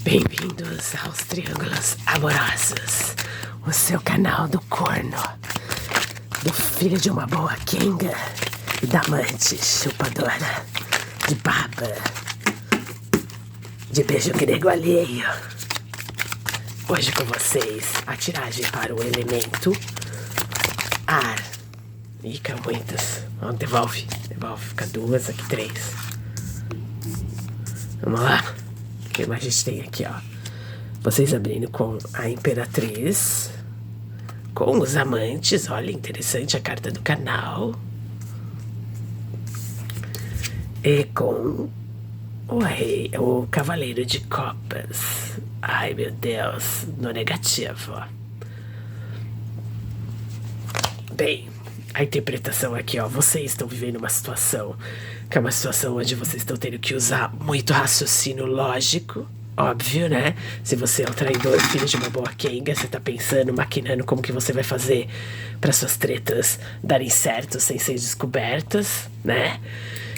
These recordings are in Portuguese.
Bem-vindos aos Triângulos Amorosos, o seu canal do corno, do filho de uma boa Kenga e da amante chupadora de baba, de beijo grego alheio. Hoje com vocês, a tiragem para o elemento ar. Ih, caiu muitas. Devolve, fica 2, aqui 3. Vamos lá. O que mais a gente tem aqui, ó? Vocês abrindo com a Imperatriz, com os amantes. Olha, interessante a carta do canal. E com o rei, o Cavaleiro de Copas. Ai, meu Deus, no negativo, ó. Bem, a interpretação aqui, ó. Vocês estão vivendo uma situação que é uma situação onde vocês estão tendo que usar muito raciocínio lógico. Óbvio, né? Se você é um traidor, filho de uma boa Kenga, você tá pensando, maquinando como que você vai fazer para suas tretas darem certo sem ser descobertas, né?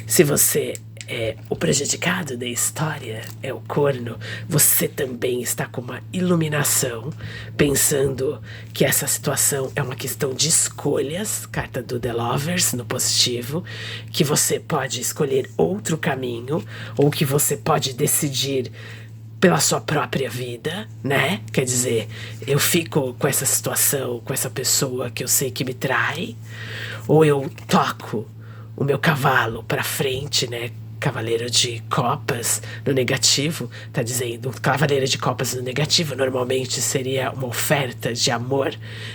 Se você é o prejudicado da história, é o corno, você também está com uma iluminação, pensando que essa situação é uma questão de escolhas, carta do The Lovers no positivo, que você pode escolher outro caminho, ou que você pode decidir pela sua própria vida, né? Quer dizer, eu fico com essa situação, com essa pessoa que eu sei que me trai, ou eu toco o meu cavalo pra frente, né? Cavaleiro de Copas no negativo, tá dizendo, Cavaleiro de Copas no negativo normalmente seria uma oferta de amor,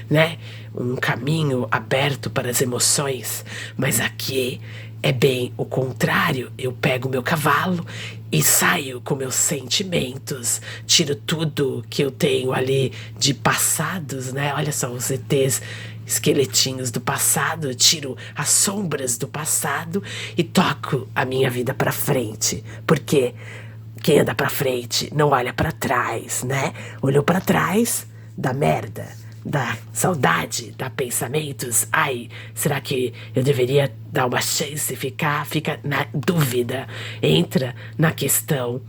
né? Um caminho aberto para as emoções, mas aqui é bem o contrário. Eu pego meu cavalo e saio com meus sentimentos, tiro tudo que eu tenho ali de passados, né? Olha só os ETs, esqueletinhos do passado, tiro as sombras do passado e toco a minha vida pra frente. Porque quem anda pra frente não olha pra trás, né? Olhou pra trás, dá merda, dá saudade, dá pensamentos. Ai, será que eu deveria dar uma chance? Fica na dúvida. Entra na questão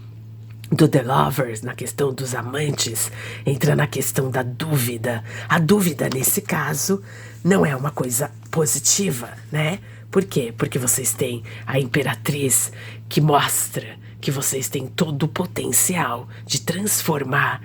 do The Lovers, na questão dos amantes, entra na questão da dúvida. A dúvida, nesse caso, não é uma coisa positiva, né? Por quê? Porque vocês têm a Imperatriz que mostra que vocês têm todo o potencial de transformar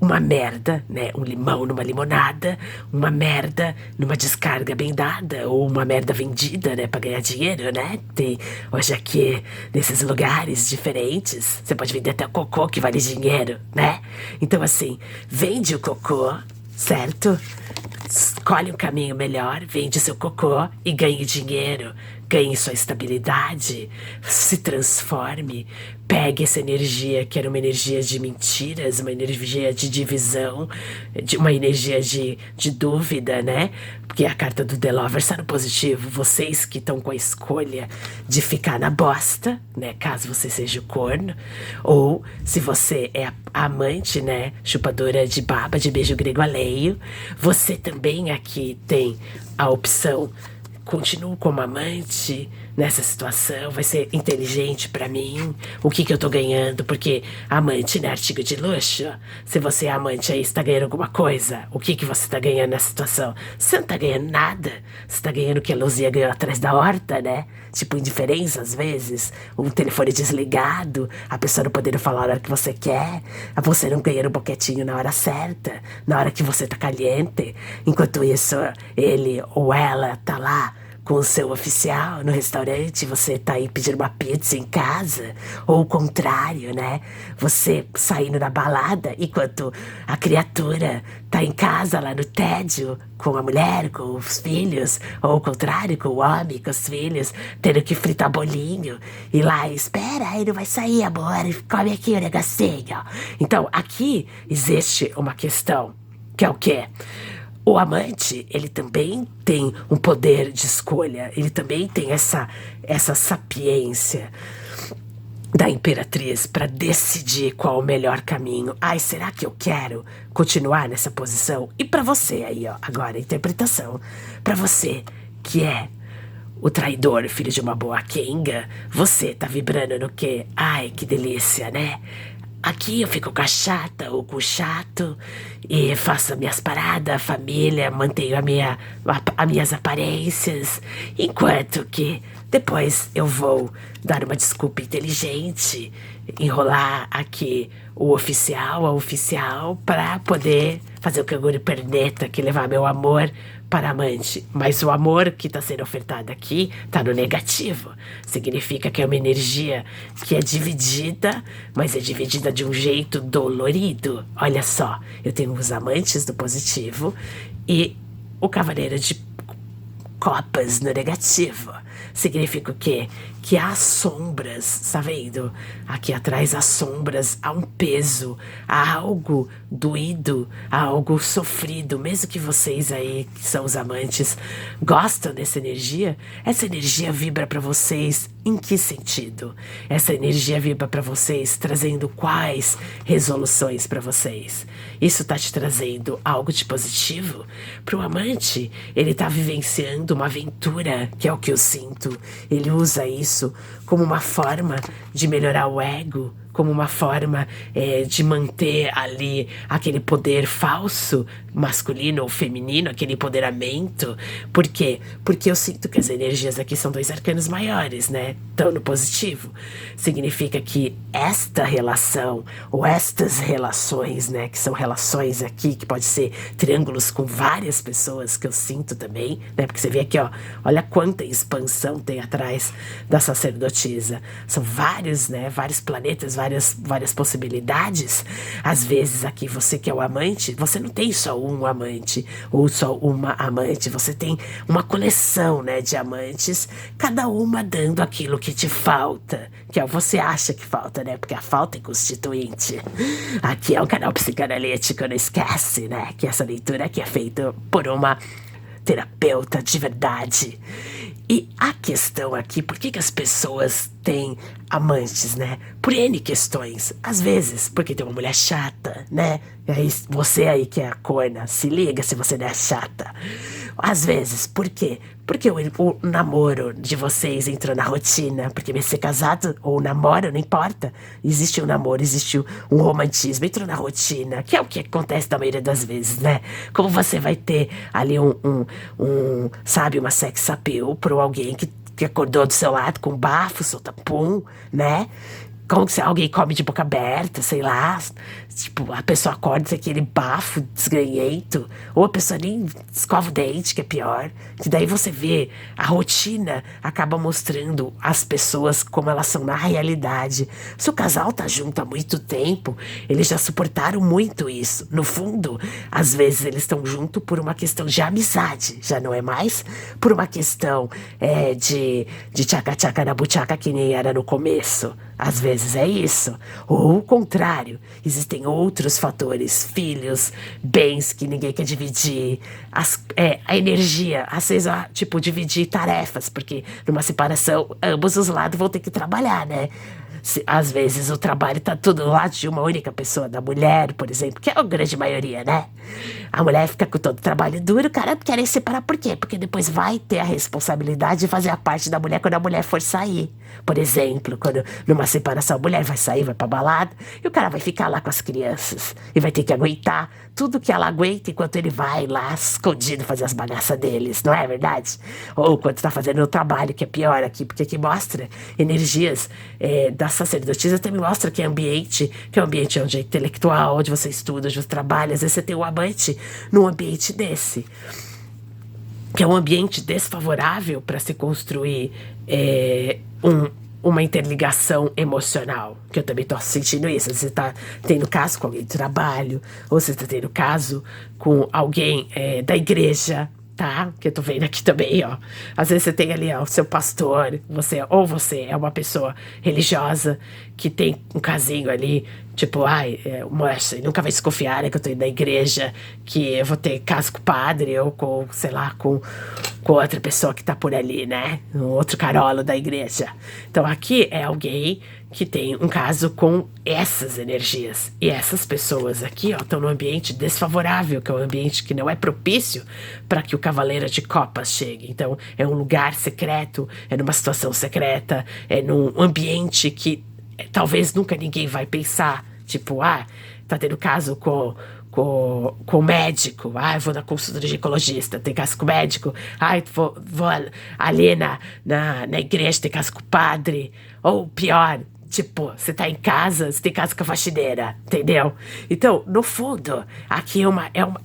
uma merda, né? Um limão numa limonada, uma merda numa descarga bem dada, ou uma merda vendida, né? Pra ganhar dinheiro, né? Tem hoje aqui, nesses lugares diferentes, você pode vender até o cocô que vale dinheiro, né? Então, assim, vende o cocô, certo? Escolhe um caminho melhor, vende seu cocô e ganhe dinheiro. Ganhe sua estabilidade, se transforme, pegue essa energia que era uma energia de mentiras, uma energia de divisão, uma energia de dúvida, né? Porque a carta do The Lover está no positivo. Vocês que estão com a escolha de ficar na bosta, né? Caso você seja o corno, ou se você é a amante, né? Chupadora de baba, de beijo grego alheio, você também aqui tem a opção. Continuo como amante nessa situação, vai ser inteligente pra mim, o que eu tô ganhando, porque amante não é artigo de luxo. Se você é amante aí, você tá ganhando alguma coisa, o que você tá ganhando nessa situação? Você não tá ganhando nada, você tá ganhando o que a Luzia ganhou atrás da horta, né? Tipo, indiferença às vezes, um telefone desligado, a pessoa não podendo falar a hora que você quer, você não ganhando um boquetinho na hora certa, na hora que você tá caliente. Enquanto isso, ele ou ela tá lá com o seu oficial no restaurante, você tá aí pedindo uma pizza em casa, ou o contrário, né? Você saindo na balada, enquanto a criatura tá em casa lá no tédio, com a mulher, com os filhos, ou o contrário, com o homem, com os filhos, tendo que fritar bolinho, e lá, espera, aí não vai sair, amor, come aqui o negocinho. Então, aqui existe uma questão, que é o quê? O amante, ele também tem um poder de escolha, ele também tem essa sapiência da Imperatriz para decidir qual o melhor caminho. Ai, será que eu quero continuar nessa posição? E para você aí, ó, agora a interpretação, para você que é o traidor, filho de uma boa Kenga, você tá vibrando no quê? Ai, que delícia, né? aqui eu fico com a chata ou com o chato e faço as minhas paradas, a família, mantenho as minhas aparências, enquanto que depois eu vou dar uma desculpa inteligente, enrolar aqui o oficial, a oficial, para poder fazer o canguru perneta, que levar meu amor para a amante. Mas o amor que está sendo ofertado aqui está no negativo. Significa que é uma energia que é dividida, mas é dividida de um jeito dolorido. Olha só, eu tenho os amantes do positivo e o cavaleiro de copas no negativo. Significa o quê? Que há sombras, tá vendo? Aqui atrás há sombras, há um peso, há algo doído, há algo sofrido. Mesmo que vocês aí, que são os amantes, gostam dessa energia, essa energia vibra para vocês em que sentido? Essa energia vibra para vocês trazendo quais resoluções para vocês? Isso tá te trazendo algo de positivo? Para o amante, ele tá vivenciando uma aventura, que é o que eu sinto. Ele usa isso como uma forma de melhorar o ego, como uma forma de manter ali aquele poder falso, masculino ou feminino, aquele empoderamento. Por quê? Porque eu sinto que as energias aqui são dois arcanos maiores, né? Então, no positivo, significa que esta relação, ou estas relações, né? Que são relações aqui, que pode ser triângulos com várias pessoas, que eu sinto também, né? Porque você vê aqui, ó, olha quanta expansão tem atrás da sacerdotisa. São vários, né? Vários planetas, várias possibilidades. Às vezes aqui você que é o amante, você não tem só um amante ou só uma amante, você tem uma coleção, né, de amantes, cada uma dando aquilo que te falta, que é o que você acha que falta, né, porque a falta é constituinte. Aqui é um canal psicanalítico, não esquece, né, que essa leitura aqui é feita por uma terapeuta de verdade. E a questão aqui, por que as pessoas têm amantes, né? Por N questões. Às vezes, porque tem uma mulher chata, né? E aí, você aí que é a corna, se liga se você não é chata. Às vezes, por quê? Porque o namoro de vocês entrou na rotina. Porque mesmo ser casado ou namoro, não importa. Existe um namoro, existe um romantismo. Entrou na rotina, que é o que acontece na maioria das vezes, né? Como você vai ter ali sabe, uma sex appeal por alguém que acordou do seu lado com bafo, solta pum, né? Como que se alguém come de boca aberta, sei lá. Tipo, a pessoa acorda com aquele bafo desgranhento. Ou a pessoa nem escova o dente, que é pior. Que daí você vê, a rotina acaba mostrando as pessoas como elas são na realidade. Se o casal tá junto há muito tempo, eles já suportaram muito isso. No fundo, às vezes eles estão junto por uma questão de amizade. Já não é mais por uma questão de tchaca-tchaca na buchaca, que nem era no começo. Às vezes é isso. Ou o contrário. Existem outros fatores. Filhos, bens que ninguém quer dividir. A energia. Às vezes, tipo, dividir tarefas. Porque numa separação, ambos os lados vão ter que trabalhar, né? Às vezes o trabalho tá tudo do lado de uma única pessoa, da mulher, por exemplo, que é a grande maioria, né? A mulher fica com todo o trabalho duro, o cara quer separar por quê? Porque depois vai ter a responsabilidade de fazer a parte da mulher quando a mulher for sair. Por exemplo, quando numa separação a mulher vai sair, vai pra balada, e o cara vai ficar lá com as crianças e vai ter que aguentar tudo que ela aguenta enquanto ele vai lá escondido fazer as bagaças deles, não é verdade? Ou quando tá fazendo o trabalho, que é pior aqui, porque aqui mostra energias da sacerdotisa, também mostra que é ambiente, que é um ambiente onde é intelectual, onde você estuda, onde você trabalha. Às vezes você tem um amante num ambiente desse, que é um ambiente desfavorável para se construir uma interligação emocional, que eu também tô sentindo isso. Você tá tendo caso com alguém do trabalho, ou você tá tendo caso com alguém da igreja, tá? Que eu tô vendo aqui também, ó. Às vezes você tem ali, ó, o seu pastor, você é uma pessoa religiosa que tem um casinho ali, tipo, moça, nunca vai desconfiar, né, que eu tô indo na igreja, que eu vou ter caso com o padre, ou com, sei lá, com outra pessoa que tá por ali, né? Um outro carolo da igreja. Então aqui é alguém que tem um caso com essas energias. E essas pessoas aqui, ó, estão num ambiente desfavorável, que é um ambiente que não é propício para que o cavaleiro de copas chegue. Então, é um lugar secreto, é numa situação secreta, é num ambiente que talvez nunca ninguém vai pensar Tipo, tá tendo caso com o médico. Eu vou na consulta do ginecologista, tem caso com o médico. Vou ali na igreja, tem caso com o padre. Ou pior, tipo, você tá em casa, você tem caso com a faxineira, entendeu? Então, no fundo, aqui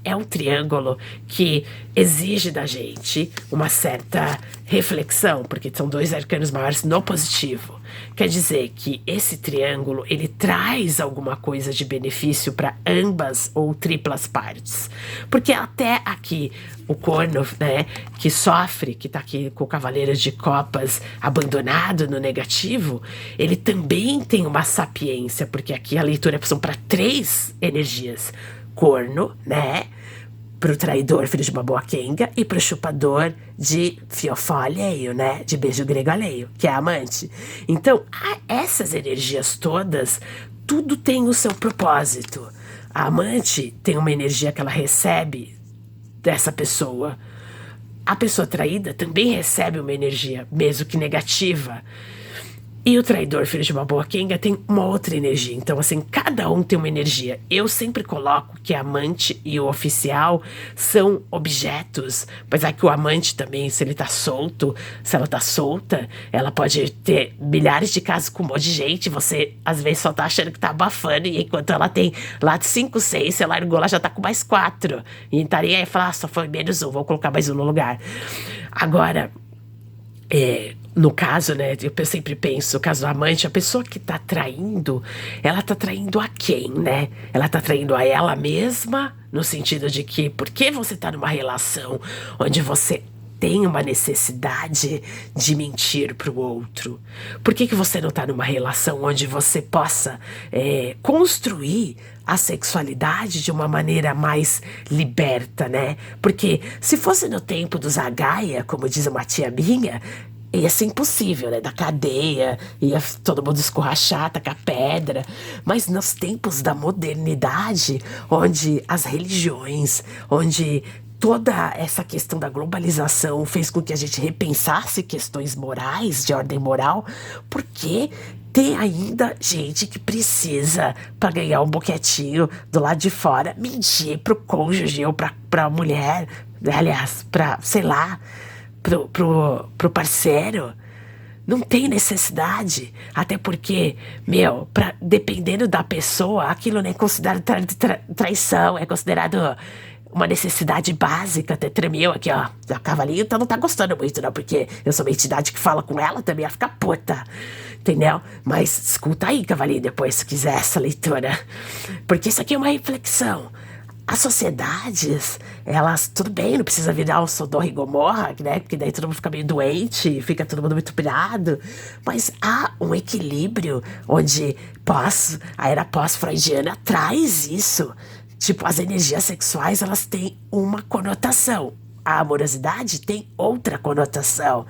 é um triângulo que exige da gente uma certa reflexão, porque são dois arcanos maiores no positivo. Quer dizer que esse triângulo, ele traz alguma coisa de benefício para ambas ou triplas partes. Porque até aqui, o corno, né, que sofre, que tá aqui com o cavaleiro de copas abandonado no negativo, ele também tem uma sapiência, porque aqui a leitura são para 3 energias. Corno, né? Pro traidor, filho de uma boa quenga, e pro chupador de fiofó alheio, né? De beijo grego alheio, que é a amante. Então, essas energias todas, tudo tem o seu propósito. A amante tem uma energia que ela recebe dessa pessoa. A pessoa traída também recebe uma energia, mesmo que negativa. E o traidor, filho de uma boa quenga, tem uma outra energia. Então, assim, cada um tem uma energia. Eu sempre coloco que a amante e o oficial são objetos. Mas é que o amante também, se ele tá solto, se ela tá solta, ela pode ter milhares de casos com um monte de gente. Você, às vezes, só tá achando que tá abafando. E enquanto ela tem lá de 5, 6, você largou, ela já tá com mais 4. E estaria aí e falar, só foi menos um, vou colocar mais um no lugar. Agora, no caso, né, eu sempre penso, no caso do amante, a pessoa que tá traindo, ela tá traindo a quem, né? Ela tá traindo a ela mesma, no sentido de que, por que você tá numa relação onde você tem uma necessidade de mentir pro outro? Por que você não tá numa relação onde você possa construir a sexualidade de uma maneira mais liberta, né? Porque se fosse no tempo dos Agaia, como diz uma tia minha, ia ser impossível, né? Da cadeia, ia todo mundo escorrachar, tacar pedra. Mas nos tempos da modernidade, onde as religiões, onde toda essa questão da globalização fez com que a gente repensasse questões morais, de ordem moral, porque tem ainda gente que precisa, para ganhar um boquetinho do lado de fora, mentir pro cônjuge ou pra mulher, aliás, sei lá, pro parceiro. Não tem necessidade. Até porque, dependendo da pessoa, aquilo não é considerado traição, é considerado uma necessidade básica. Até tremeu aqui, ó. A cavalinho então não tá gostando muito, não, porque eu sou uma entidade que fala com ela, também ia ficar puta. Entendeu? Mas escuta aí, cavalinho, depois, se quiser essa leitura. Porque isso aqui é uma reflexão. As sociedades, elas, tudo bem, não precisa virar o Sodoma e Gomorra, né? Porque daí todo mundo fica meio doente, fica todo mundo muito pirado. Mas há um equilíbrio onde a era pós-freudiana traz isso. Tipo, as energias sexuais, elas têm uma conotação. A amorosidade tem outra conotação.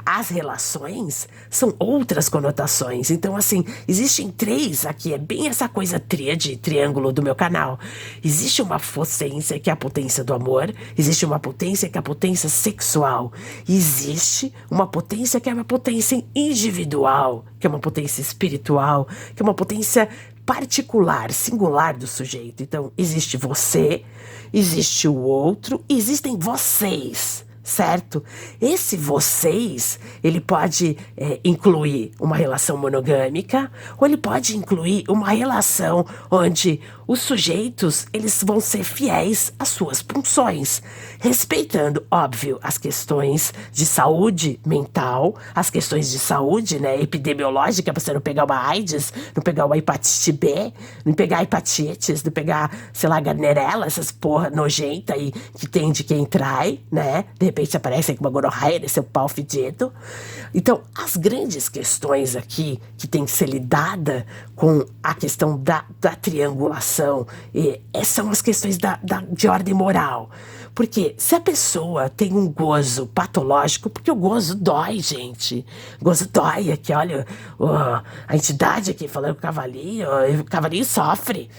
As relações são outras conotações. Então, assim, existem 3 aqui. É bem essa coisa tríade, triângulo do meu canal. Existe uma potência que é a potência do amor. Existe uma potência que é a potência sexual. Existe uma potência que é uma potência individual, que é uma potência espiritual, que é uma potência particular, singular do sujeito. Então, existe você, existe o outro, existem vocês, certo? Esse vocês, ele pode incluir uma relação monogâmica, ou ele pode incluir uma relação onde os sujeitos, eles vão ser fiéis às suas funções, respeitando, óbvio, as questões de saúde mental, as questões de saúde, né, epidemiológica, pra você não pegar uma AIDS, não pegar uma hepatite B, não pegar hepatites, não pegar, sei lá, garnerela, essas porra nojenta aí que tem de quem trai, né? De repente aparece aí com uma gonorreia nesse seu pau fedido. Então, as grandes questões aqui que tem que ser lidada com a questão da triangulação, são as questões de ordem moral. Porque se a pessoa tem um gozo patológico, porque o gozo dói, gente. O gozo dói aqui, olha, a entidade aqui falando com o cavalinho sofre.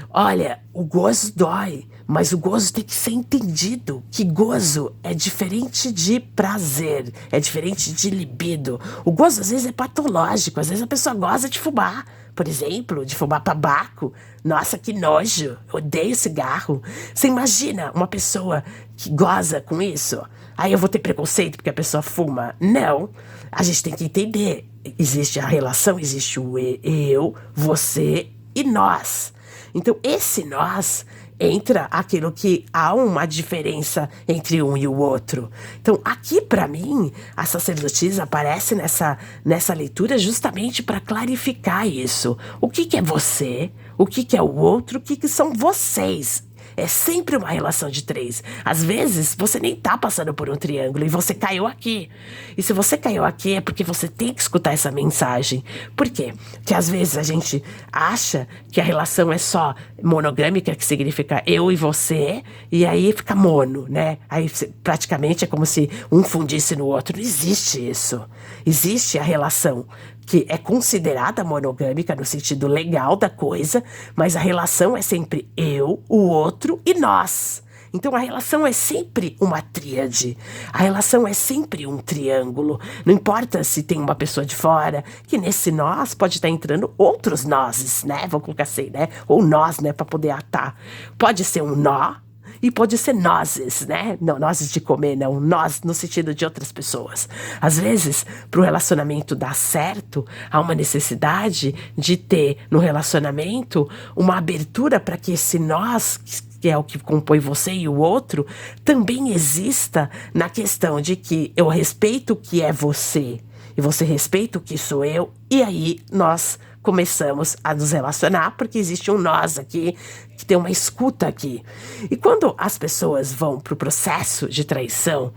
Olha, o gozo dói, mas o gozo tem que ser entendido, que gozo é diferente de prazer, é diferente de libido. O gozo às vezes é patológico, às vezes a pessoa goza de fumar, por exemplo, de fumar tabaco. Nossa, que nojo, eu odeio cigarro. Você imagina uma pessoa que goza com isso? Aí eu vou ter preconceito porque a pessoa fuma? Não, a gente tem que entender. Existe a relação, existe o eu, você e nós. Então esse nós entra aquilo que há uma diferença entre um e o outro. Então, aqui, para mim, a sacerdotisa aparece nessa leitura justamente para clarificar isso. O que é você, o que é o outro, o que são vocês. É sempre uma relação de três. Às vezes, você nem tá passando por um triângulo e você caiu aqui. E se você caiu aqui é porque você tem que escutar essa mensagem. Por quê? Porque às vezes a gente acha que a relação é só monogâmica, que significa eu e você, e aí fica mono, né? Aí praticamente é como se um fundisse no outro. Não existe isso. Existe a relação que é considerada monogâmica no sentido legal da coisa, mas a relação é sempre eu, o outro e nós. Então a relação é sempre uma tríade, a relação é sempre um triângulo. Não importa se tem uma pessoa de fora, que nesse nós pode estar entrando outros nozes, né? Vou colocar assim, né? Ou nós, né? Para poder atar. Pode ser um nó. E pode ser nozes, né? Não, nozes de comer, não. Nós no sentido de outras pessoas. Às vezes, para o relacionamento dar certo, há uma necessidade de ter no relacionamento uma abertura para que esse nós, que é o que compõe você e o outro, também exista na questão de que eu respeito o que é você e você respeita o que sou eu, e aí nós começamos a nos relacionar, porque existe um nós aqui, que tem uma escuta aqui. E quando as pessoas vão para o processo de traição,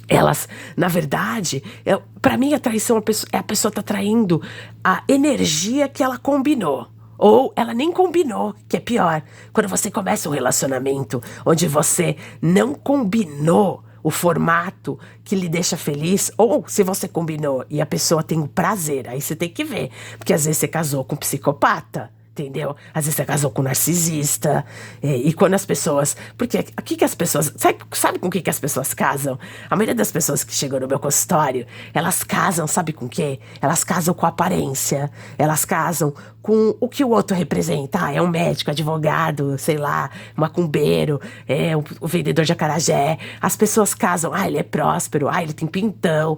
elas, na verdade, para mim a traição é a pessoa tá traindo a energia que ela combinou. Ou ela nem combinou, que é pior. Quando você começa um relacionamento onde você não combinou o formato que lhe deixa feliz, ou se você combinou e a pessoa tem o prazer, aí você tem que ver. Porque às vezes você casou com um psicopata, entendeu? Às vezes você casou com um narcisista, e quando as pessoas... Porque aqui que as pessoas... Sabe com o que as pessoas casam? A maioria das pessoas que chegam no meu consultório, elas casam, sabe com o quê? Elas casam com aparência, elas casam com o que o outro representa. É um médico, advogado, sei lá, macumbeiro, o vendedor de acarajé. As pessoas casam, ele é próspero, ele tem pintão.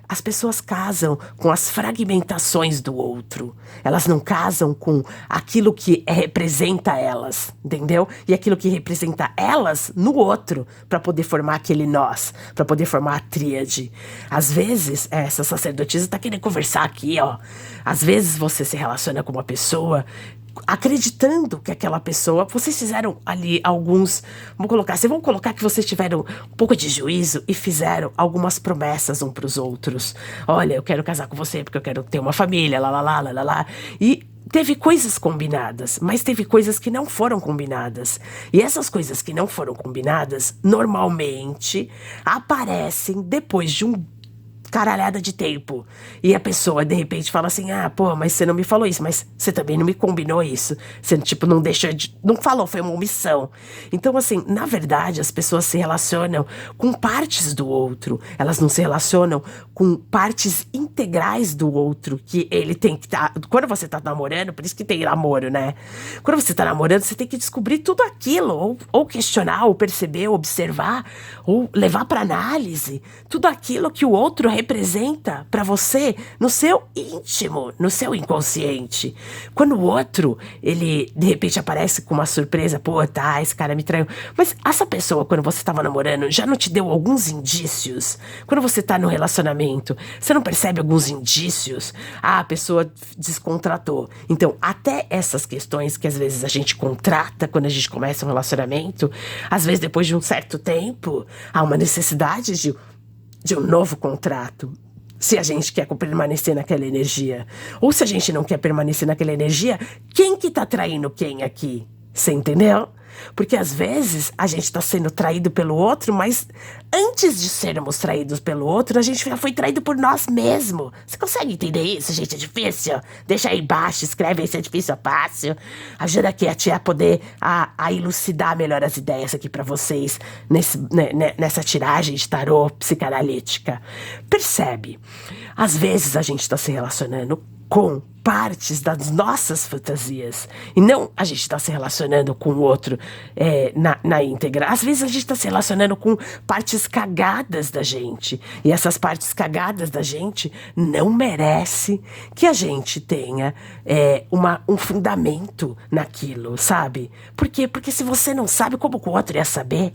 As pessoas casam com as fragmentações do outro. Elas não casam com aquilo que representa elas, entendeu? E aquilo que representa elas no outro, para poder formar aquele nós, para poder formar a tríade. Às vezes, essa sacerdotisa tá querendo conversar aqui, ó. Às vezes você se relaciona com uma pessoa acreditando que aquela pessoa... Vocês fizeram ali alguns... Vamos colocar que vocês tiveram um pouco de juízo e fizeram algumas promessas um pros outros. Olha, eu quero casar com você porque eu quero ter uma família, lá. E teve coisas combinadas, mas teve coisas que não foram combinadas. E essas coisas que não foram combinadas, normalmente, aparecem depois de um caralhada de tempo. E a pessoa, de repente, fala assim, mas você não me falou isso, mas você também não me combinou isso. Você, não deixou não falou, foi uma omissão. Então, assim, na verdade, as pessoas se relacionam com partes do outro. Elas não se relacionam com partes integrais do outro, que ele tem que estar... Quando você tá namorando, por isso que tem namoro, né? Quando você tá namorando, você tem que descobrir tudo aquilo, ou questionar, ou perceber, ou observar, ou levar pra análise tudo aquilo que o outro representa para você no seu íntimo, no seu inconsciente. Quando o outro, ele de repente aparece com uma surpresa, esse cara me traiu. Mas essa pessoa, quando você estava namorando, já não te deu alguns indícios? Quando você tá no relacionamento, você não percebe alguns indícios? A pessoa descontratou. Então, até essas questões que às vezes a gente contrata quando a gente começa um relacionamento, às vezes depois de um certo tempo, há uma necessidade de um novo contrato, se a gente quer permanecer naquela energia. Ou se a gente não quer permanecer naquela energia, quem que tá traindo quem aqui? Você entendeu? Porque às vezes a gente tá sendo traído pelo outro, mas antes de sermos traídos pelo outro, a gente já foi traído por nós mesmos. Você consegue entender isso, gente? É difícil? Deixa aí embaixo, escreve aí se é difícil ou fácil. Ajuda aqui a tia a poder a elucidar melhor as ideias aqui pra vocês nessa tiragem de tarô psicanalítica. Percebe? Às vezes a gente tá se relacionando com partes das nossas fantasias. E não a gente está se relacionando com o outro na íntegra. Às vezes a gente está se relacionando com partes cagadas da gente. E essas partes cagadas da gente não merece que a gente tenha um fundamento naquilo, sabe? Por quê? Porque se você não sabe, como o outro ia saber?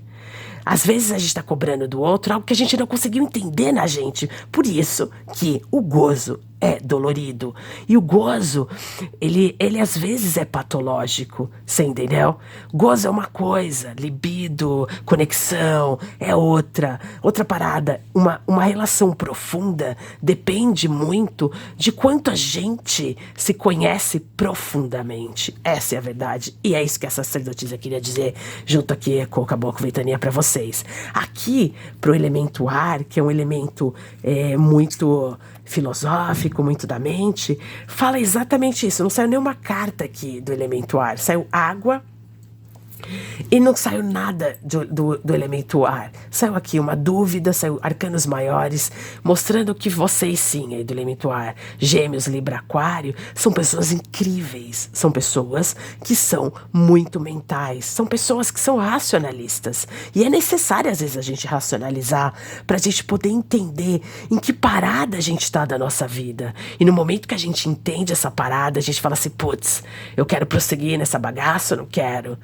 Às vezes a gente está cobrando do outro algo que a gente não conseguiu entender na gente. Por isso que o gozo é dolorido. E o gozo, ele às vezes é patológico, você entendeu? Gozo é uma coisa, libido, conexão é outra parada. Uma relação profunda depende muito de quanto a gente se conhece profundamente. Essa é a verdade. E é isso que a sacerdotisa queria dizer junto aqui com o Caboclo Ventania para vocês. Aqui, pro elemento ar, que é um elemento muito filosófico, muito da mente, fala exatamente isso. Não saiu nenhuma carta aqui do elemento ar. Saiu água e não saiu nada do elemento ar. Saiu aqui uma dúvida, saiu arcanos maiores, mostrando que vocês sim, aí do elemento ar, Gêmeos, Libra, Aquário, são pessoas incríveis. São pessoas que são muito mentais. São pessoas que são racionalistas. E é necessário, às vezes, a gente racionalizar pra gente poder entender em que parada a gente tá da nossa vida. E no momento que a gente entende essa parada, a gente fala assim, putz, eu quero prosseguir nessa bagaça ou não quero?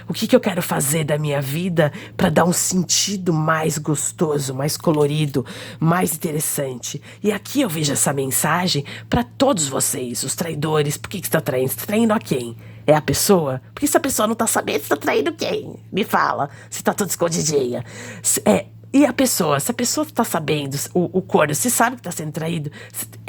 O que eu quero fazer da minha vida para dar um sentido mais gostoso, mais colorido, mais interessante? E aqui eu vejo essa mensagem para todos vocês, os traidores. Por que você está traindo? Você está traindo a quem? É a pessoa? Porque se a pessoa não tá sabendo, você tá traindo quem? Me fala, se tá tudo escondidinha. E a pessoa, se a pessoa tá sabendo, o corno, se sabe que tá sendo traído,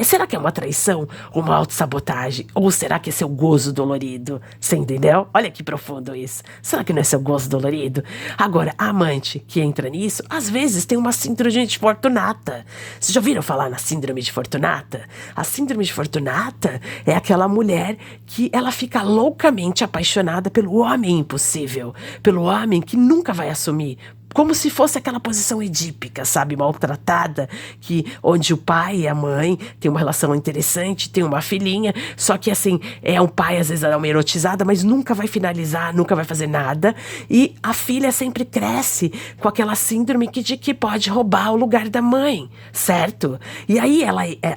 será que é uma traição ou uma autossabotagem? Ou será que é seu gozo dolorido? Você entendeu? Olha que profundo isso. Será que não é seu gozo dolorido? Agora, a amante que entra nisso, às vezes tem uma síndrome de Fortunata. Vocês já ouviram falar na síndrome de Fortunata? A síndrome de Fortunata é aquela mulher que ela fica loucamente apaixonada pelo homem impossível, pelo homem que nunca vai assumir. Como se fosse aquela posição edípica, sabe? Maltratada, onde o pai e a mãe têm uma relação interessante, tem uma filhinha, só que assim, é um pai às vezes dá uma erotizada, mas nunca vai finalizar, nunca vai fazer nada. E a filha sempre cresce com aquela síndrome de que pode roubar o lugar da mãe, certo? E aí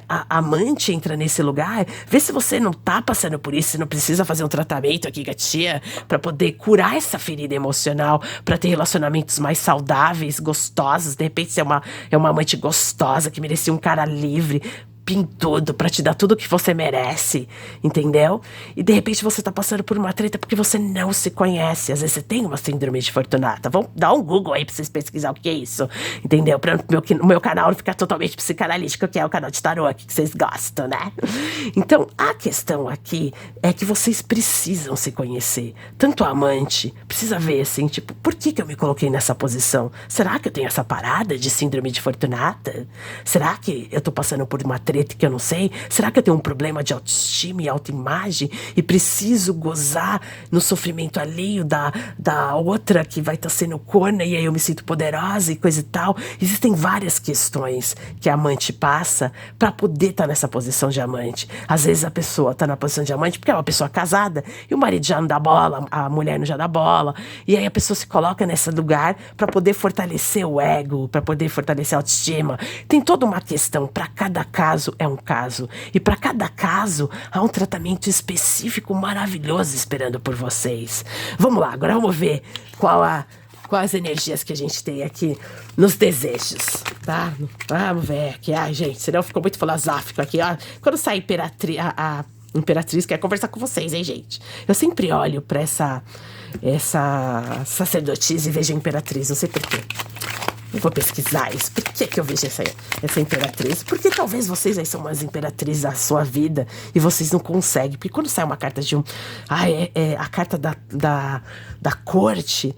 a amante entra nesse lugar, vê se você não tá passando por isso, você não precisa fazer um tratamento aqui, gatinha, pra poder curar essa ferida emocional, pra ter relacionamentos mais saudáveis, gostosos. De repente você é uma amante gostosa que merecia um cara livre, pintudo, pra te dar tudo o que você merece, entendeu? E de repente você tá passando por uma treta porque você não se conhece. Às vezes você tem uma síndrome de Fortunata. Vamos dar um Google aí pra vocês pesquisar o que é isso, entendeu? Pra o meu canal não ficar totalmente psicanalítico, que é o canal de tarô aqui que vocês gostam, né? Então, a questão aqui é que vocês precisam se conhecer. Tanto a amante precisa ver assim, tipo, por que eu me coloquei nessa posição? Será que eu tenho essa parada de síndrome de Fortunata? Será que eu tô passando por uma treta que eu não sei? Será que eu tenho um problema de autoestima e autoimagem e preciso gozar no sofrimento alheio da outra que vai estar sendo corna e aí eu me sinto poderosa e coisa e tal? Existem várias questões que a amante passa pra poder estar nessa posição de amante. Às vezes a pessoa tá na posição de amante porque é uma pessoa casada e o marido já não dá bola, a mulher não já dá bola, e aí a pessoa se coloca nesse lugar pra poder fortalecer o ego, pra poder fortalecer a autoestima. Tem toda uma questão. Pra cada caso é um caso. E para cada caso, há um tratamento específico maravilhoso esperando por vocês. Vamos lá, agora vamos ver quais as energias que a gente tem aqui nos desejos, tá? Vamos ver aqui. Ai, gente, senão ficou muito filosófico aqui, ó. Quando sai a Imperatriz quer conversar com vocês, hein, gente? Eu sempre olho pra essa sacerdotisa e vejo a Imperatriz, não sei porquê. Eu vou pesquisar isso. Por que eu vejo essa imperatriz? Porque talvez vocês aí são umas imperatrizes da sua vida e vocês não conseguem. Porque quando sai uma carta de a carta da corte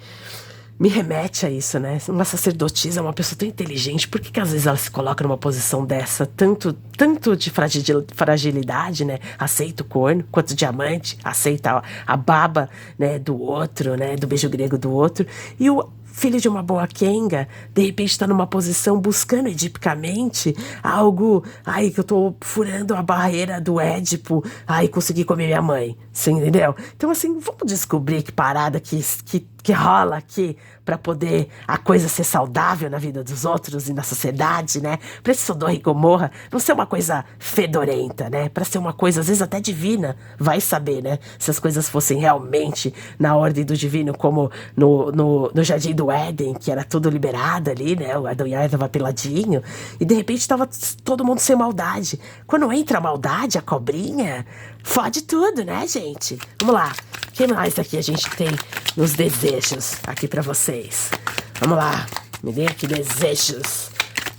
me remete a isso, né? Uma sacerdotisa, uma pessoa tão inteligente. Por que às vezes ela se coloca numa posição dessa? Tanto de fragilidade, né? Aceita o corno, quanto diamante, aceita a baba, né? Do outro, né? Do beijo grego do outro. E filho de uma boa quenga, de repente está numa posição buscando edipicamente algo, ai, que eu tô furando a barreira do Édipo, ai, consegui comer minha mãe, você entendeu? Então, assim, vamos descobrir que parada que rola aqui pra poder a coisa ser saudável na vida dos outros e na sociedade, né? Pra esse Sodoma e Gomorra não ser uma coisa fedorenta, né? Pra ser uma coisa, às vezes, até divina, vai saber, né? Se as coisas fossem realmente na ordem do divino, como no Jardim do Éden, que era tudo liberado ali, né? O Adão e Eva tava peladinho, e de repente tava todo mundo sem maldade. Quando entra a maldade, a cobrinha, fode tudo, né, gente? Vamos lá. O que mais aqui a gente tem nos desejos aqui pra vocês? Vamos lá. Me dê aqui desejos.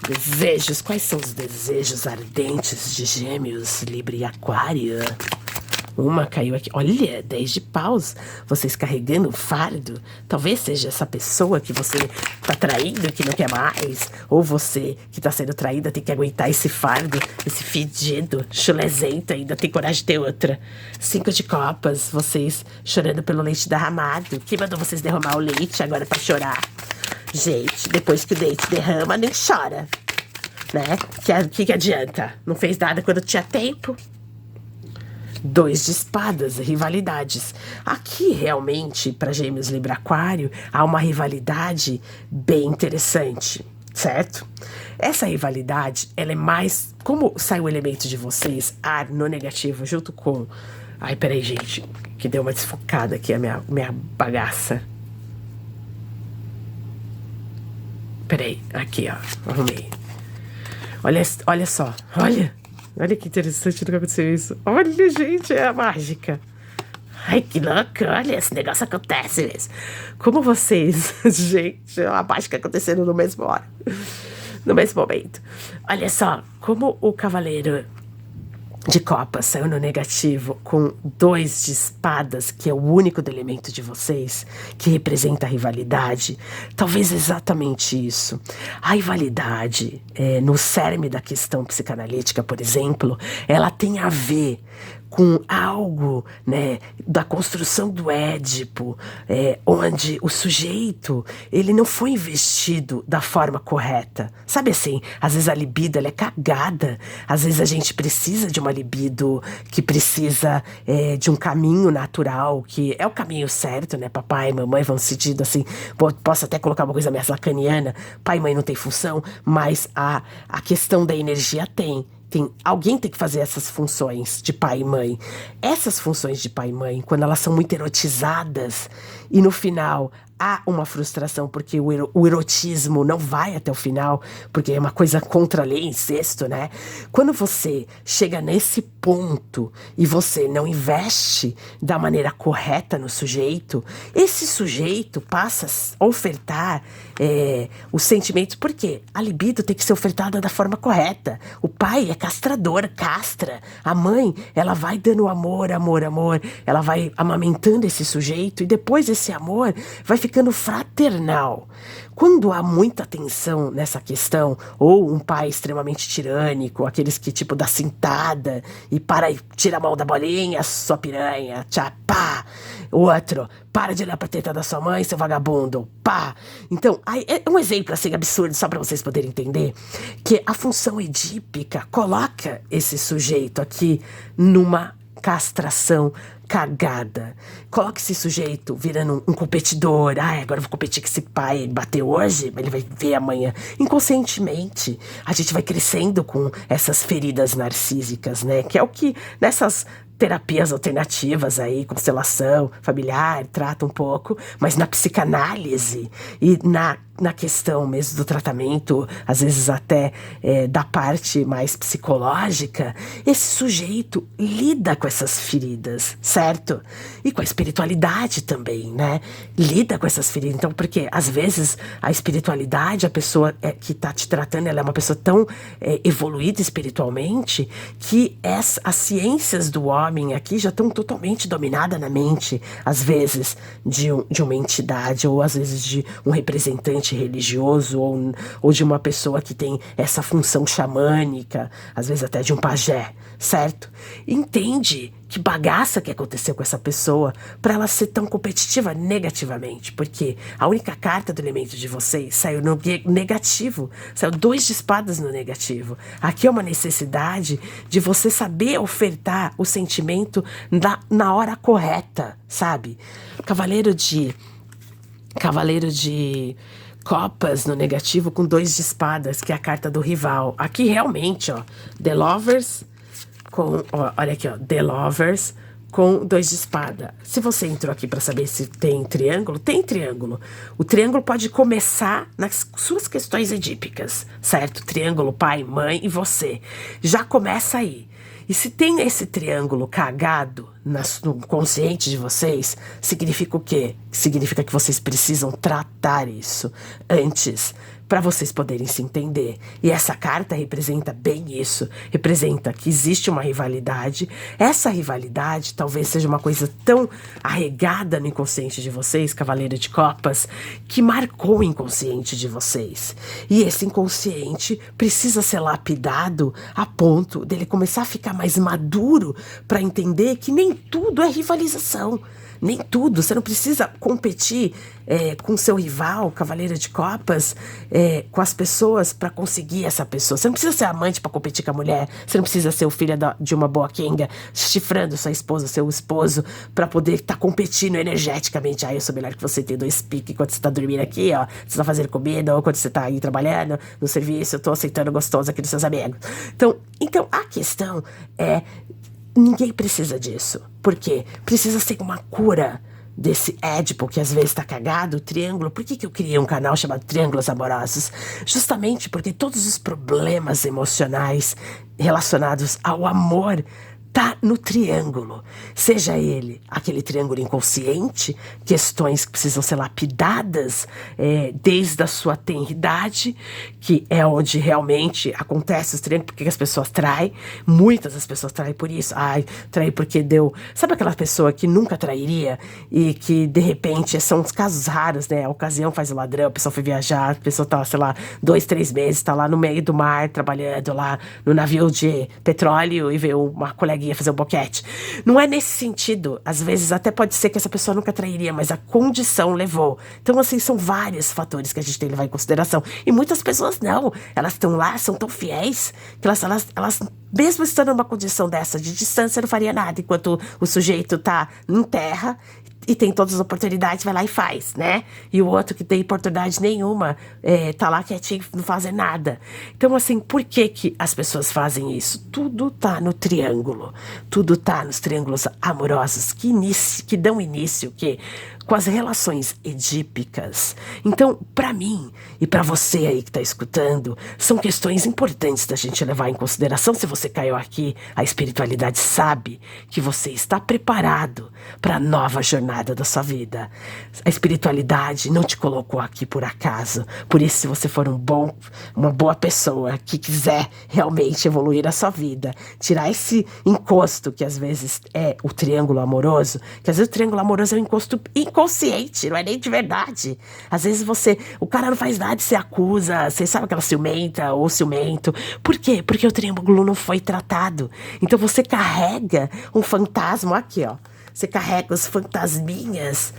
Desejos. Quais são os desejos ardentes de Gêmeos, Libra e Aquário? Uma caiu aqui. Olha, 10 de paus. Vocês carregando um fardo. Talvez seja essa pessoa que você tá traindo, que não quer mais. Ou você que tá sendo traída tem que aguentar esse fardo, esse fedido, chulezento, ainda tem coragem de ter outra. 5 de copas. Vocês chorando pelo leite derramado. Quem mandou vocês derramar o leite agora pra chorar? Gente, depois que o leite derrama, nem chora. Né? Que adianta? Não fez nada quando tinha tempo. 2 de espadas, rivalidades. Aqui, realmente, para Gêmeos, Libra, Aquário, há uma rivalidade bem interessante, certo? Essa rivalidade, ela é mais... Como sai o elemento de vocês, ar no negativo, junto com... Ai, peraí, gente, que deu uma desfocada aqui a minha bagaça. Peraí, aqui, ó, arrumei. Olha só, olha que interessante, nunca aconteceu isso. Olha, gente, é a mágica. Ai, que louco, olha, esse negócio acontece mesmo. Como vocês, gente, a mágica acontecendo no mesmo hora. No mesmo momento. Olha só, como o cavaleiro de copas saiu no negativo com 2 de espadas, que é o único do elemento de vocês, que representa a rivalidade. Talvez exatamente isso. A rivalidade, no cerne da questão psicanalítica, por exemplo, ela tem a ver com algo, né, da construção do Édipo, onde o sujeito, ele não foi investido da forma correta. Sabe assim, às vezes a libido, ela é cagada. Às vezes a gente precisa de uma libido que precisa de um caminho natural, que é o caminho certo, né? Papai e mamãe vão sentido assim, posso até colocar uma coisa mais lacaniana, pai e mãe não tem função, mas a questão da energia tem. Alguém tem que fazer essas funções de pai e mãe. Essas funções de pai e mãe, quando elas são muito erotizadas e no final há uma frustração porque o erotismo não vai até o final, porque é uma coisa contra a lei, incesto, né? Quando você chega nesse ponto e você não investe da maneira correta no sujeito, esse sujeito passa a ofertar os sentimentos, porque a libido tem que ser ofertada da forma correta. O pai é castrador, castra. A mãe, ela vai dando amor, ela vai amamentando esse sujeito e depois esse amor vai ficando fraternal. Quando há muita tensão nessa questão, ou um pai extremamente tirânico, aqueles que tipo dá cintada e para e tira a mão da bolinha, sua piranha, tchá, pá. O outro, para de olhar pra teta da sua mãe, seu vagabundo, pá. Então, aí, é um exemplo assim absurdo, só pra vocês poderem entender, que a função edípica coloca esse sujeito aqui numa castração cagada. Coloca esse sujeito virando um competidor. Agora eu vou competir com esse pai. Ele bateu hoje, mas ele vai ver amanhã. Inconscientemente, a gente vai crescendo com essas feridas narcísicas, né? Que é o que nessas terapias alternativas aí, constelação familiar, trata um pouco, mas na psicanálise e na questão mesmo do tratamento, às vezes até da parte mais psicológica, esse sujeito lida com essas feridas, certo? E com a espiritualidade também, né? Lida com essas feridas. Então, porque às vezes a espiritualidade, a pessoa que tá te tratando, ela é uma pessoa tão evoluída espiritualmente que as ciências do homem aqui já estão totalmente dominadas na mente, às vezes de uma entidade ou às vezes de um representante ambiente religioso ou de uma pessoa que tem essa função xamânica, às vezes até de um pajé, certo? Entende que bagaça que aconteceu com essa pessoa para ela ser tão competitiva negativamente, porque a única carta do elemento de vocês saiu no negativo, saiu 2 de espadas no negativo. Aqui é uma necessidade de você saber ofertar o sentimento na hora correta, sabe? Cavaleiro de copas no negativo com 2 de espadas, que é a carta do rival. Aqui realmente, ó, The Lovers olha aqui, ó, The Lovers com 2 de espada. Se você entrou aqui para saber se tem triângulo, tem triângulo. O triângulo pode começar nas suas questões edípicas, certo? Triângulo pai, mãe e você. Já começa aí. E se tem esse triângulo cagado no consciente de vocês, significa o quê? Significa que vocês precisam tratar isso antes, para vocês poderem se entender. E essa carta representa bem isso. Representa que existe uma rivalidade. Essa rivalidade talvez seja uma coisa tão arraigada no inconsciente de vocês, Cavaleiro de Copas, que marcou o inconsciente de vocês. E esse inconsciente precisa ser lapidado a ponto dele começar a ficar mais maduro para entender que nem tudo é rivalização. Nem tudo, você não precisa competir com seu rival, Cavaleiro de Copas, com as pessoas para conseguir essa pessoa. Você não precisa ser amante para competir com a mulher, você não precisa ser o filho de uma boa quenga, chifrando sua esposa, seu esposo, para poder estar competindo energeticamente. Eu sou melhor que você, tem 2 piques quando você tá dormindo aqui, ó, você tá fazendo comida, ou quando você tá aí trabalhando no serviço, eu tô aceitando gostoso aqui dos seus amigos. Então a questão é, ninguém precisa disso. Por quê? Precisa ser uma cura desse Édipo que às vezes tá cagado, o triângulo. Por que eu criei um canal chamado Triângulos Amorosos? Justamente porque todos os problemas emocionais relacionados ao amor tá no triângulo. Seja ele aquele triângulo inconsciente, questões que precisam ser lapidadas desde a sua tenridade, que é onde realmente acontece os triângulos, porque as pessoas traem. Muitas das pessoas traem por isso. Trai porque deu... Sabe aquela pessoa que nunca trairia e que, de repente, são os casos raros, né? A ocasião faz o ladrão, a pessoa foi viajar, a pessoa tá, sei lá, 2, 3 meses, tá lá no meio do mar, trabalhando lá no navio de petróleo e vê uma coleguinha fazer um boquete. Não é nesse sentido. Às vezes até pode ser que essa pessoa nunca trairia, mas a condição levou. Então, assim, são vários fatores que a gente tem que levar em consideração. E muitas pessoas não. Elas estão lá, são tão fiéis, que elas mesmo estando numa condição dessa de distância, não faria nada, enquanto o sujeito tá em terra e tem todas as oportunidades, vai lá e faz, né? E o outro que tem oportunidade nenhuma, tá lá quietinho, não fazendo nada. Então, assim, por que as pessoas fazem isso? Tudo tá no triângulo. Tudo tá nos triângulos amorosos que dão início, com as relações edípicas. Então, para mim e para você aí que tá escutando, são questões importantes da gente levar em consideração. Se você caiu aqui, a espiritualidade sabe que você está preparado para a nova jornada da sua vida. A espiritualidade não te colocou aqui por acaso. Por isso, se você for uma boa pessoa que quiser realmente evoluir a sua vida, tirar esse encosto que às vezes é o triângulo amoroso, que às vezes o triângulo amoroso é um encosto inconsciente, não é nem de verdade. Às vezes o cara não faz nada e você acusa, você sabe aquela ciumenta ou ciumento. Por quê? Porque o triângulo não foi tratado. Então você carrega um fantasma aqui, ó. Você carrega os fantasminhas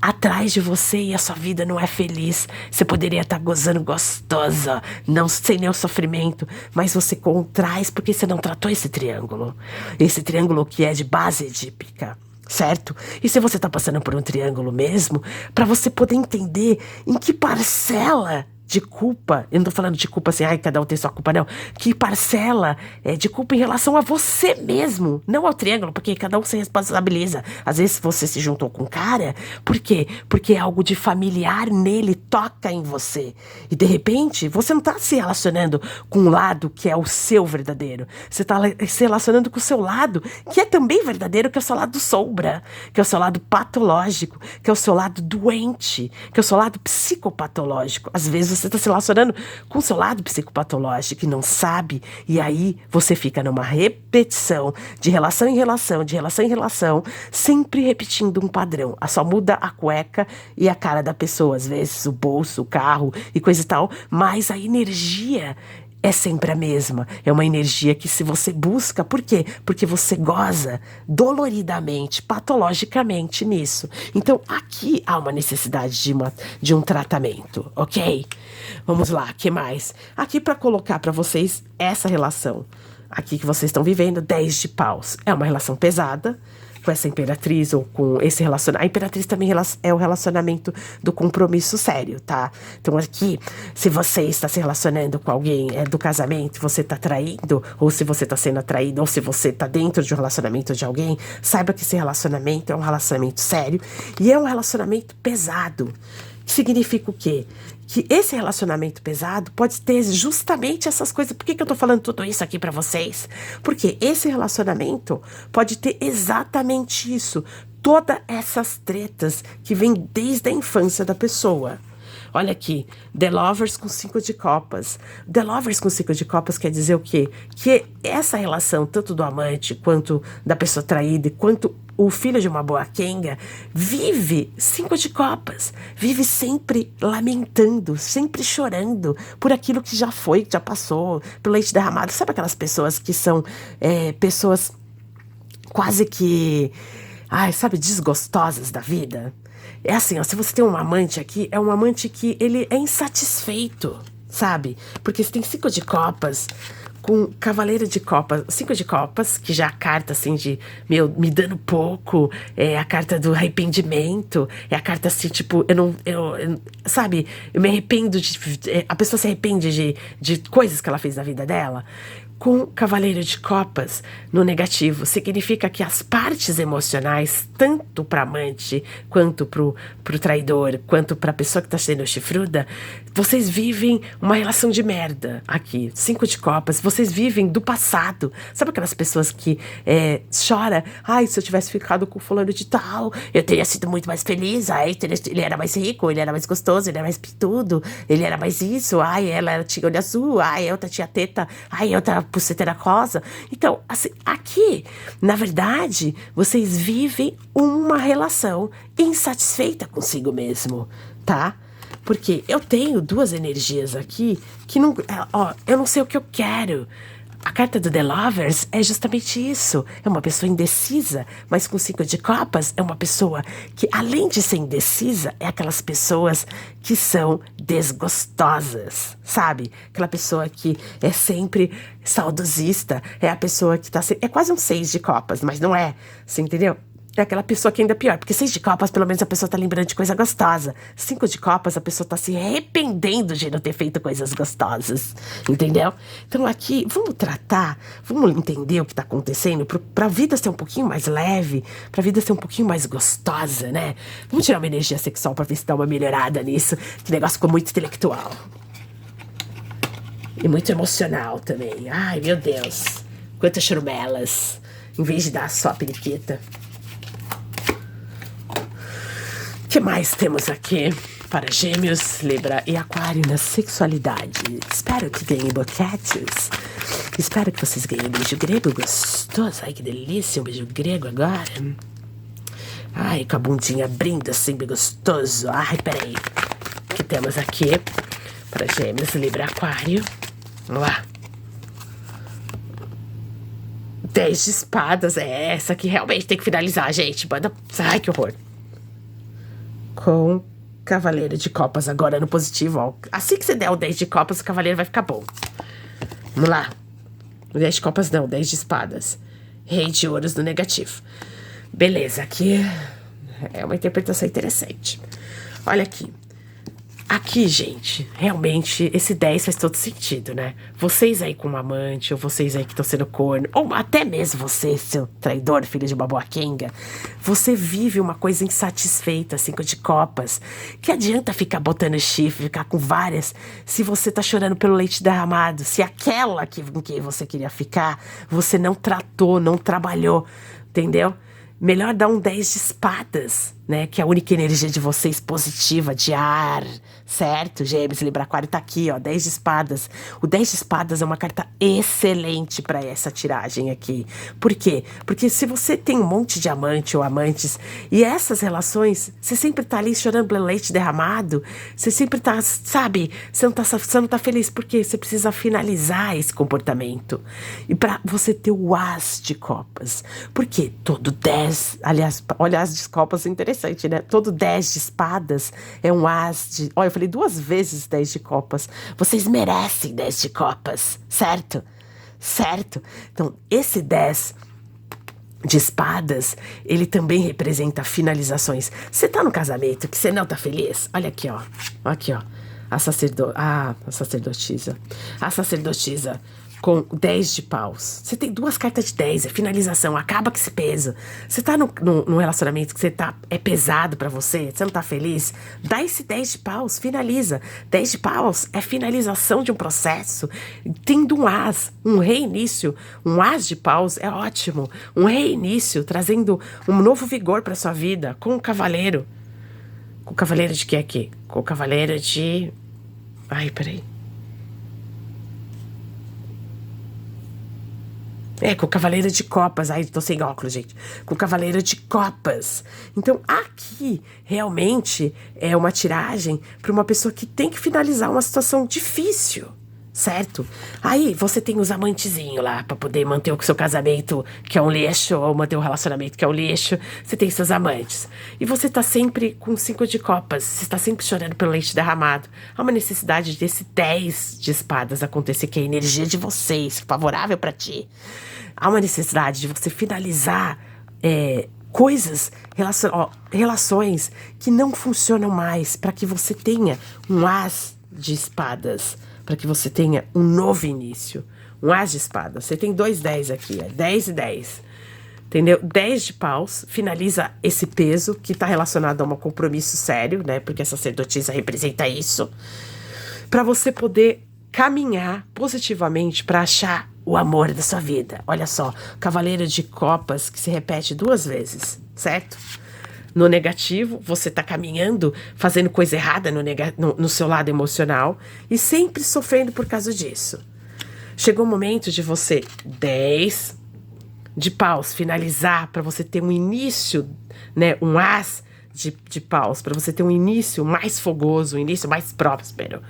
atrás de você e a sua vida não é feliz. Você poderia estar gozando gostosa, não sem nenhum sofrimento, mas você contrai porque você não tratou esse triângulo. Esse triângulo que é de base edípica. Certo? E se você tá passando por um triângulo mesmo, para você poder entender em que parcela de culpa, eu não tô falando de culpa assim, cada um tem sua culpa, não. Que parcela de culpa em relação a você mesmo, não ao triângulo, porque cada um se responsabiliza. Às vezes você se juntou com um cara, por quê? Porque algo de familiar nele toca em você. E de repente, você não tá se relacionando com um lado que é o seu verdadeiro. Você tá se relacionando com o seu lado, que é também verdadeiro, que é o seu lado sombra, que é o seu lado patológico, que é o seu lado doente, que é o seu lado psicopatológico. Às vezes você tá se relacionando com o seu lado psicopatológico e não sabe. E aí você fica numa repetição de relação em relação, de relação em relação, sempre repetindo um padrão. Só muda a cueca e a cara da pessoa, às vezes o bolso, o carro e coisa e tal, mas a energia é sempre a mesma. É uma energia que se você busca, por quê? Porque você goza doloridamente, patologicamente nisso. Então aqui há uma necessidade de um tratamento, ok? Vamos lá, o que mais? Aqui para colocar para vocês essa relação. Aqui que vocês estão vivendo, 10 de paus. É uma relação pesada com essa imperatriz ou com esse relacionamento. A imperatriz também é o relacionamento do compromisso sério, tá? Então aqui, se você está se relacionando com alguém do casamento, você está traindo, ou se você está sendo atraído, ou se você está dentro de um relacionamento de alguém, saiba que esse relacionamento é um relacionamento sério e é um relacionamento pesado. Significa o quê? Que esse relacionamento pesado pode ter justamente essas coisas. Por que eu tô falando tudo isso aqui pra vocês? Porque esse relacionamento pode ter exatamente isso. Todas essas tretas que vêm desde a infância da pessoa. Olha aqui, The Lovers com 5 de copas. The Lovers com 5 de copas quer dizer o quê? Que essa relação, tanto do amante, quanto da pessoa traída, quanto o filho de uma boa quenga, vive 5 de copas. Vive sempre lamentando, sempre chorando por aquilo que já foi, que já passou, pelo leite derramado. Sabe aquelas pessoas que são pessoas quase que, sabe, desgostosas da vida? É assim, ó, se você tem um amante aqui, é um amante que ele é insatisfeito, sabe? Porque você tem 5 de copas com cavaleiro de copas, 5 de copas, que já é a carta assim de, me dando pouco, é a carta do arrependimento, é a carta assim, tipo, sabe? Eu me arrependo a pessoa se arrepende de coisas que ela fez na vida dela. Com cavaleiro de copas no negativo, significa que as partes emocionais, tanto para amante, quanto pro traidor, quanto pra pessoa que tá sendo chifruda, vocês vivem uma relação de merda aqui. 5 de copas, vocês vivem do passado. Sabe aquelas pessoas que choram? Se eu tivesse ficado com fulano de tal, eu teria sido muito mais feliz. Ele era mais rico, ele era mais gostoso, ele era mais pitudo, ele era mais isso. Ela tinha olho azul, outra tinha teta, outra pulseira rosa. Então, assim, aqui, na verdade, vocês vivem uma relação insatisfeita consigo mesmo, tá? Porque eu tenho 2 energias aqui que não... eu não sei o que eu quero. A carta do The Lovers é justamente isso. É uma pessoa indecisa, mas com 5 de copas é uma pessoa que, além de ser indecisa, é aquelas pessoas que são desgostosas, sabe? Aquela pessoa que é sempre saudosista, é a pessoa que tá... É quase um 6 de copas, mas não é, você entendeu? É aquela pessoa que ainda é pior, porque 6 de copas, pelo menos a pessoa tá lembrando de coisa gostosa. 5 de copas, a pessoa tá se arrependendo de não ter feito coisas gostosas, entendeu? Então aqui, vamos entender o que tá acontecendo, pra vida ser um pouquinho mais leve, pra vida ser um pouquinho mais gostosa, né? Vamos tirar uma energia sexual pra ver se dá uma melhorada nisso, que o negócio ficou muito intelectual. E muito emocional também. Ai, meu Deus. Quantas churumelas, em vez de dar só a periquita. O que mais temos aqui para Gêmeos, Libra e Aquário na sexualidade? Espero que ganhem boquetes. Espero que vocês ganhem um beijo grego gostoso. Ai, que delícia, um beijo grego agora. Ai, com a bundinha abrindo assim, bem gostoso. Ai, peraí. O que temos aqui para Gêmeos, Libra e Aquário? Vamos lá. 10 de espadas. Essa aqui realmente tem que finalizar, gente. Manda... Ai, que horror. Com cavaleiro de copas agora no positivo, ó. Assim que você der o 10 de copas, o cavaleiro vai ficar bom. Vamos lá. 10 de copas não, 10 de espadas. Rei de ouros no negativo. Beleza, aqui é uma interpretação interessante. Olha aqui. Aqui, gente, realmente, esse 10 faz todo sentido, né? Vocês aí com um amante, ou vocês aí que estão sendo corno, ou até mesmo você, seu traidor, filho de uma boa quenga, você vive uma coisa insatisfeita, 5 de copas. Que adianta ficar botando chifre, ficar com várias, se você tá chorando pelo leite derramado, se aquela com quem você queria ficar, você não tratou, não trabalhou, entendeu? Melhor dar um 10 de espadas. né? Que é a única energia de vocês positiva, de ar, certo? Gêmeos, Libra, Aquário, tá aqui, ó, 10 de espadas. O 10 de espadas é uma carta excelente para essa tiragem aqui. Por quê? Porque se você tem um monte de amante ou amantes, e essas relações, você sempre tá ali chorando pelo leite derramado, você sempre tá, sabe, você não tá feliz, porque você precisa finalizar esse comportamento. E para você ter o as de copas. Por quê? Todo 10, aliás, olha, as de copas é interessante, né? Todo 10 de espadas é um as de... Olha, eu falei 2 vezes 10 de copas. Vocês merecem 10 de copas, certo? Certo? Então, esse 10 de espadas, ele também representa finalizações. Você tá no casamento que você não tá feliz? Olha aqui, ó. Aqui, ó. A sacerdotisa. A sacerdotisa com 10 de paus. Você tem 2 cartas de 10, é finalização, acaba com esse peso. Você tá num relacionamento que é pesado pra você não tá feliz, dá esse 10 de paus, finaliza. 10 de paus é finalização de um processo, tendo um reinício. Um as de paus é ótimo, um reinício, trazendo um novo vigor pra sua vida, com o cavaleiro. Com o cavaleiro de que aqui? Com o cavaleiro de... Ai, peraí. Com o cavaleiro de copas. Ai, tô sem óculos, gente. Com o cavaleiro de copas. Então, aqui, realmente, é uma tiragem para uma pessoa que tem que finalizar uma situação difícil, certo? Aí, você tem os amantezinhos lá, para poder manter o seu casamento, que é um lixo, ou manter o relacionamento, que é um lixo. Você tem seus amantes. E você tá sempre com 5 de copas. Você tá sempre chorando pelo leite derramado. Há uma necessidade desse 10 de espadas acontecer, que é a energia de vocês, favorável para ti. Há uma necessidade de você finalizar coisas, relações que não funcionam mais, para que você tenha um as de espadas, para que você tenha um novo início. Um as de espadas. Você tem 2 10 aqui, 10 e 10. Entendeu? 10 de paus finaliza esse peso que está relacionado a um compromisso sério, né? Porque a sacerdotisa representa isso. Para você poder caminhar positivamente para achar o amor da sua vida. Olha só, cavaleiro de copas que se repete 2 vezes, certo? No negativo, você tá caminhando, fazendo coisa errada no seu lado emocional e sempre sofrendo por causa disso. Chegou o momento de você, 10 de paus, finalizar para você ter um início, né, um as de paus, para você ter um início mais fogoso, um início mais próspero.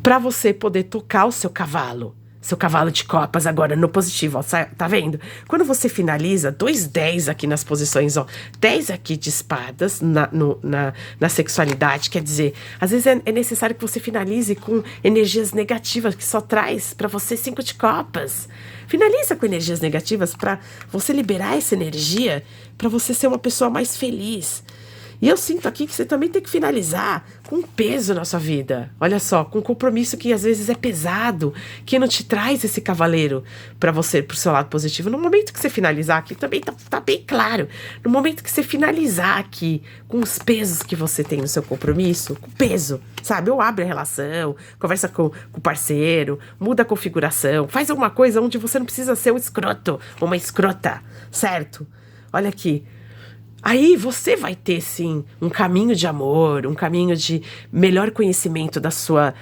Para você poder tocar o seu cavalo de copas agora no positivo, ó, tá vendo? Quando você finaliza, 2 10 aqui nas posições, ó, 10 aqui de espadas na sexualidade, quer dizer, às vezes é necessário que você finalize com energias negativas, que só traz pra você 5 de copas. Finaliza com energias negativas pra você liberar essa energia, pra você ser uma pessoa mais feliz. E eu sinto aqui que você também tem que finalizar com peso na sua vida. Olha só, com um compromisso que às vezes é pesado, que não te traz esse cavaleiro para você, pro seu lado positivo. No momento que você finalizar aqui, também tá bem claro. No momento que você finalizar aqui com os pesos que você tem no seu compromisso, com peso, sabe? Ou abre a relação, conversa com o parceiro, muda a configuração, faz alguma coisa onde você não precisa ser um escroto ou uma escrota, certo? Olha aqui. Aí você vai ter, sim, um caminho de amor, um caminho de melhor conhecimento da sua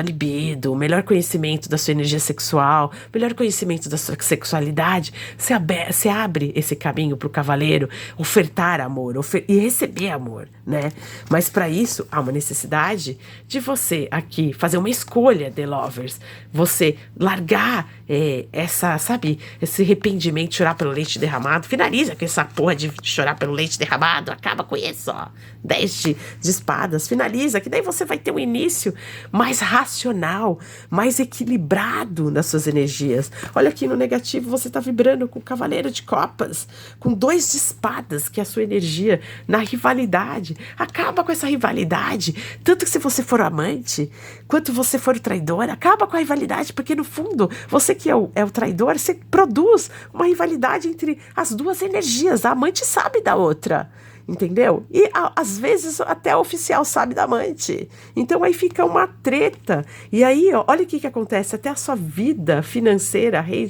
libido, melhor conhecimento da sua energia sexual, melhor conhecimento da sua sexualidade. Você abre esse caminho para o cavaleiro ofertar amor e receber amor, né? Mas para isso, há uma necessidade de você aqui fazer uma escolha, The Lovers. Você largar esse arrependimento de chorar pelo leite derramado. Finaliza com essa porra de chorar pelo leite derramado, acaba com isso, ó. 10 de espadas, finaliza, que daí você vai ter um início mais racional, mais equilibrado nas suas energias. Olha aqui no negativo, você tá vibrando com o cavaleiro de copas, com 2 de espadas, que é a sua energia na rivalidade. Acaba com essa rivalidade, tanto que se você for amante, quanto você for o traidor, acaba com a rivalidade, porque no fundo, você que é o traidor, você produz uma rivalidade entre as 2 energias. A amante sabe da outra, entendeu? E às vezes até o oficial sabe da amante. Então aí fica uma treta. E aí, ó, olha o que acontece. Até a sua vida financeira, rei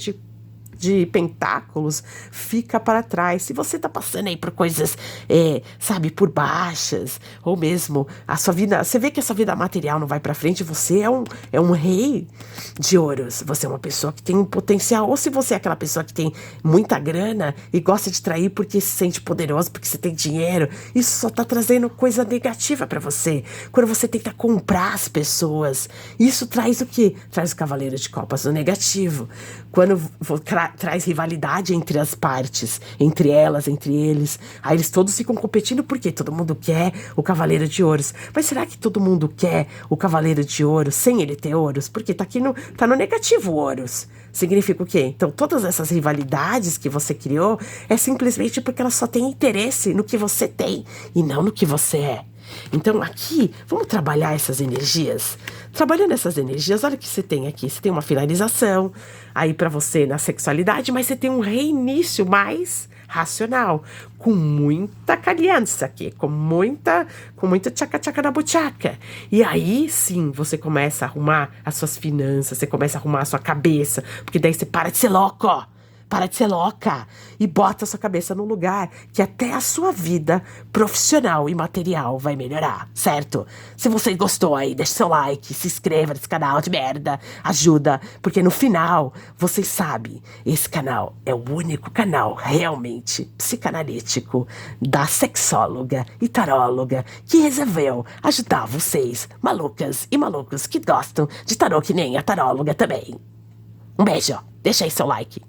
de pentáculos fica para trás. Se você tá passando aí por coisas, sabe, por baixas, ou mesmo a sua vida, você vê que a sua vida material não vai para frente, você é um rei de ouros. Você é uma pessoa que tem um potencial, ou se você é aquela pessoa que tem muita grana e gosta de trair porque se sente poderoso, porque você tem dinheiro, isso só tá trazendo coisa negativa para você. Quando você tenta comprar as pessoas, isso traz o quê? Traz o cavaleiro de copas, o negativo. Quando traz rivalidade entre as partes, entre elas, entre eles. Aí eles todos ficam competindo porque todo mundo quer o cavaleiro de ouros. Mas será que todo mundo quer o cavaleiro de ouros sem ele ter ouros? Porque tá no negativo ouros. Significa o quê? Então todas essas rivalidades que você criou é simplesmente porque elas só têm interesse no que você tem e não no que você é. Então aqui, vamos trabalhar essas energias? Trabalhando essas energias, olha o que você tem aqui. Você tem uma finalização aí pra você na sexualidade, mas você tem um reinício mais racional, com muita caliança aqui, com muito tchaca-tchaca na buchaca. E aí, sim, você começa a arrumar as suas finanças, você começa a arrumar a sua cabeça, porque daí você para de ser louco, ó. Para de ser louca e bota a sua cabeça num lugar que até a sua vida profissional e material vai melhorar, certo? Se você gostou aí, deixa seu like, se inscreva nesse canal de merda, ajuda, porque no final, vocês sabem, esse canal é o único canal realmente psicanalítico da sexóloga e taróloga que resolveu ajudar vocês, malucas e malucos que gostam de tarô que nem a taróloga também. Um beijo, deixa aí seu like.